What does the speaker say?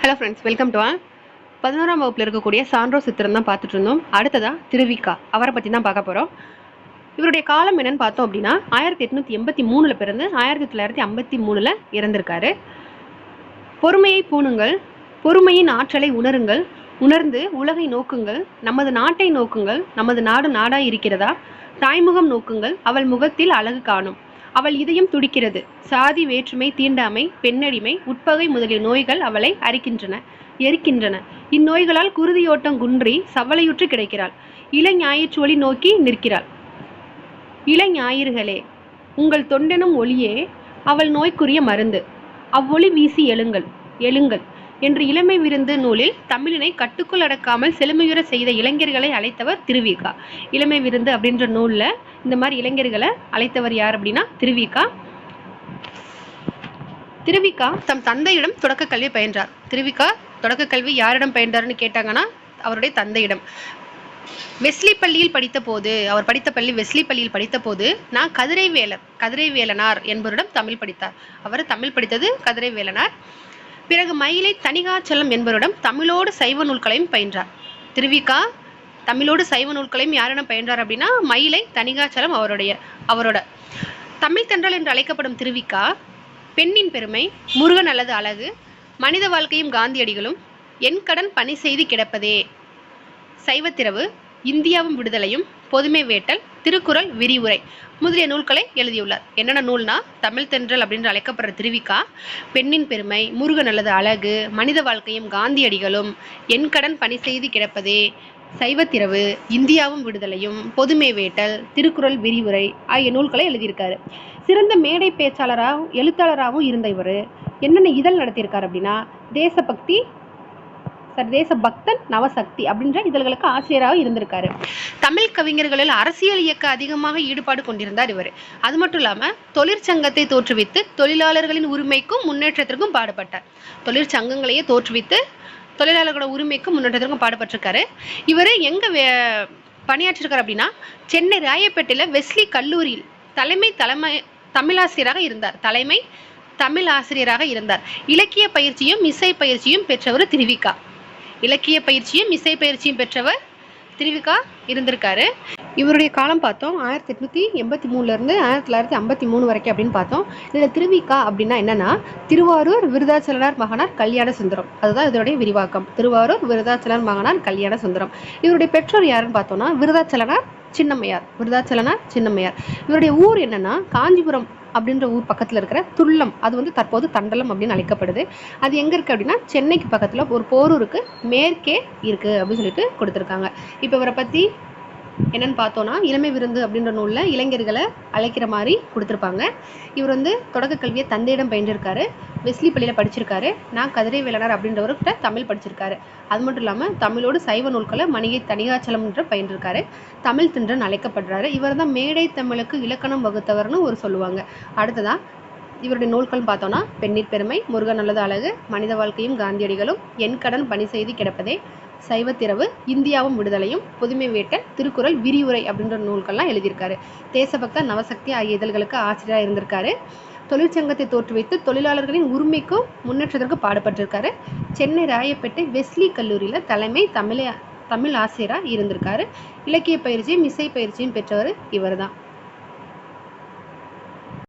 Hello friends, welcome to 11ஆம் வகுப்பில் இருக்கக்கூடிய சான்றோர் சித்திரம் தான் பார்த்துட்டு இருந்தோம். அடுத்ததாக திருவிக்கா, அவரை பற்றி தான் பார்க்க போகிறோம். இவருடைய காலம் என்னன்னு பார்த்தோம் அப்படின்னா 1883 பிறந்து 1953 இறந்திருக்காரு. பொறுமையை பூணுங்கள், பொறுமையின் ஆற்றலை உணருங்கள், உணர்ந்து உலகை நோக்குங்கள், நமது நாட்டை நோக்குங்கள், நமது நாடு நாடாய் இருக்கிறதா, தாய்முகம் நோக்குங்கள், அவள் முகத்தில் அழகு காணும், அவள் இதயம் துடிக்கிறது, சாதி வேற்றுமை, தீண்டாமை, பெண்ணடிமை, உட்பகை முதலிய நோய்கள் அவளை அரிக்கின்றன, எரிக்கின்றன. இந்நோய்களால் குருதியோட்டம் குன்றி சவலையுற்று கிடைக்கிறாள். இளஞாயிற்று நோக்கி நிற்கிறாள். இளஞாயிறுகளே, உங்கள் தொண்டெனும் ஒளியே அவள் நோய்க்குரிய மருந்து. அவ்வொளி வீசி எழுங்கள், எழுங்கள் என்று இளமை விருந்து நூலில் தமிழினை கட்டுக்குள் அடக்காமல் செழுமையுற செய்த இளைஞர்களை அழைத்தவர் திருவிக்கா. இளமை விருந்து அப்படின்ற நூலில் இந்த மாதிரி இளைஞர்களை அழைத்தவர் யார் அப்படின்னா திருவிக்கா. திருவிக்கா தம் தந்தையிடம் தொடக்க கல்வி பயின்றார். திருவிக்கா தொடக்க கல்வி யாரிடம் பயின்றார்னு கேட்டாங்கன்னா அவருடைய தந்தையிடம். வெஸ்லி பள்ளியில் படித்த போது, அவர் படித்த பள்ளி வெஸ்லி பள்ளியில் படித்த போது நான் கதிரைவேலனார் என்பவரிடம் தமிழ் படித்தார். அவர் தமிழ் படித்தது கதிரைவேலனார். பிறகு மயிலை தணிகாச்சலம் என்பவரிடம் தமிழோடு சைவ நூல்களையும் பயின்றார். திருவிக்கா தமிழோடு சைவ நூல்களையும் யாரிடம் பயின்றார் அப்படின்னா மயிலை தணிகாச்சலம் அவரோட. தமிழ் தென்றல் என்று அழைக்கப்படும் திருவிக்கா பெண்ணின் பெருமை, முருகன் அல்லது அழகு, மனித வாழ்க்கையும் காந்தியடிகளும், என் கடன் பணி செய்து கிடப்பதே, சைவத்திரவு, இந்தியாவும் விடுதலையும், பொதுமை வேட்டல், திருக்குறள் விரிவுரை முதலிய நூல்களை எழுதியுள்ளார். என்னென்ன நூல்னா தமிழ் தென்றல் அப்படின்னு அழைக்கப்படுற திருவிக்கா பெண்ணின் பெருமை, முருகன் அல்லது அழகு, மனித வாழ்க்கையும் காந்தியடிகளும், என் கடன் பணி செய்து கிடப்பதே, சைவத்திரவு, இந்தியாவும் விடுதலையும், பொதுமை வேட்டல், திருக்குறள் விரிவுரை ஆகிய நூல்களை எழுதியிருக்காரு. சிறந்த மேடை பேச்சாளராகவும் எழுத்தாளராகவும் இருந்த இவர் என்னென்ன இதழ் நடத்தியிருக்காரு அப்படின்னா தேசபக்தன், நவசக்தி அப்படின்ற இதழ்களுக்கு ஆசிரியராக இருந்திருக்காரு. தமிழ் கவிஞர்களில் அரசியல் இயக்க அதிகமாக ஈடுபாடு கொண்டிருந்தார் இவர். அது மட்டும் இல்லாமல் தொழிற்சங்கத்தை தோற்றுவித்து தொழிலாளர்களின் உரிமைக்கும் முன்னேற்றத்திற்கும் பாடுபட்டார். தொழிற்சங்கங்களையே தோற்றுவித்து தொழிலாளர்களோட உரிமைக்கும் முன்னேற்றத்திற்கும் பாடுபட்டிருக்காரு. இவர் எங்க பணியாற்றிருக்காரு அப்படின்னா சென்னை ராயப்பேட்டையில் வெஸ்லி கல்லூரியில் தலைமை தமிழாசிரியராக இருந்தார். இலக்கிய பயிற்சியும் இசை பயிற்சியும் பெற்றவர் திருவிக்கா. இலக்கிய பயிற்சியும் இசை பயிற்சியும் பெற்றவர் திருவிக்கா இருந்திருக்காரு. இவருடைய காலம் பார்த்தோம் 1883 1953 வரைக்கும் அப்படின்னு பார்த்தோம். இதில் திருவிக்கா அப்படின்னா என்னன்னா திருவாரூர் விருதாச்சலனார் மகனார் கல்யாண சுந்தரம், அதுதான் இதனுடைய விரிவாக்கம். திருவாரூர் விருதாச்சலனார் மகனார் கல்யாண சுந்தரம். இவருடைய பெற்றோர் யாருன்னு பார்த்தோம்னா விருதாச்சலனார் சின்னம்மையார். இவருடைய ஊர் என்னன்னா காஞ்சிபுரம் அப்படின்ற ஊர் பக்கத்தில் இருக்கிற துல்லம், அது தற்போது தண்டலம் அப்படின்னு அழைக்கப்படுது. அது எங்கே இருக்குது அப்படின்னா சென்னைக்கு பக்கத்தில் ஒரு போரூருக்கு மேற்கே இருக்குது அப்படின்னு சொல்லிட்டு கொடுத்துருக்காங்க. இப்போ இவரை பற்றி என்னன்னு பார்த்தோன்னா இளமை விருந்து அப்படின்ற நூலில் இளைஞர்களை அழைக்கிற மாதிரி கொடுத்துருப்பாங்க. இவர் தொடக்க கல்வியை தந்தையிடம் பயின்றிருக்காரு. வெஸ்லி பள்ளியில் படிச்சிருக்காரு. நான் கதிரைவேலனார் அப்படின்றவர்கிட்ட தமிழ் படிச்சிருக்காரு. அது மட்டும் இல்லாமல் தமிழோடு சைவ நூல்களை மணிகை தணிகாச்சலம் என்ற பயின்றிருக்காரு. தமிழ் தின்றன் அழைக்கப்படுறாரு. இவர் தான் மேடை தமிழுக்கு இலக்கணம் வகுத்தவர்னு ஒரு சொல்லுவாங்க. அடுத்ததான் இவருடைய நூல்கள் பார்த்தோன்னா பெண்ணிற் பெருமை, முருகன் அல்லது அழகு, மனித வாழ்க்கையும் காந்தியடிகளும், என் கடன் பணி செய்து கிடப்பதே, சைவத்திரவு, இந்தியாவும் விடுதலையும், புதுமை வேட்டல், திருக்குறள் விரிவுரை அப்படின்ற நூல்கள்லாம் எழுதியிருக்காரு. தேசபக்தன், நவசக்தி ஆகிய இதழ்களுக்கு ஆசிரியராக இருந்திருக்காரு. தொழிற்சங்கத்தை தோற்றுவித்து தொழிலாளர்களின் உரிமைக்கும் முன்னேற்றத்திற்கு பாடுபட்டிருக்காரு. சென்னை ராயப்பேட்டை வெஸ்லி கல்லூரியில் தமிழ் ஆசிரியராக இருந்திருக்காரு. இலக்கிய பயிற்சியும் இசை பயிற்சியும் பெற்றவர் இவர் தான்.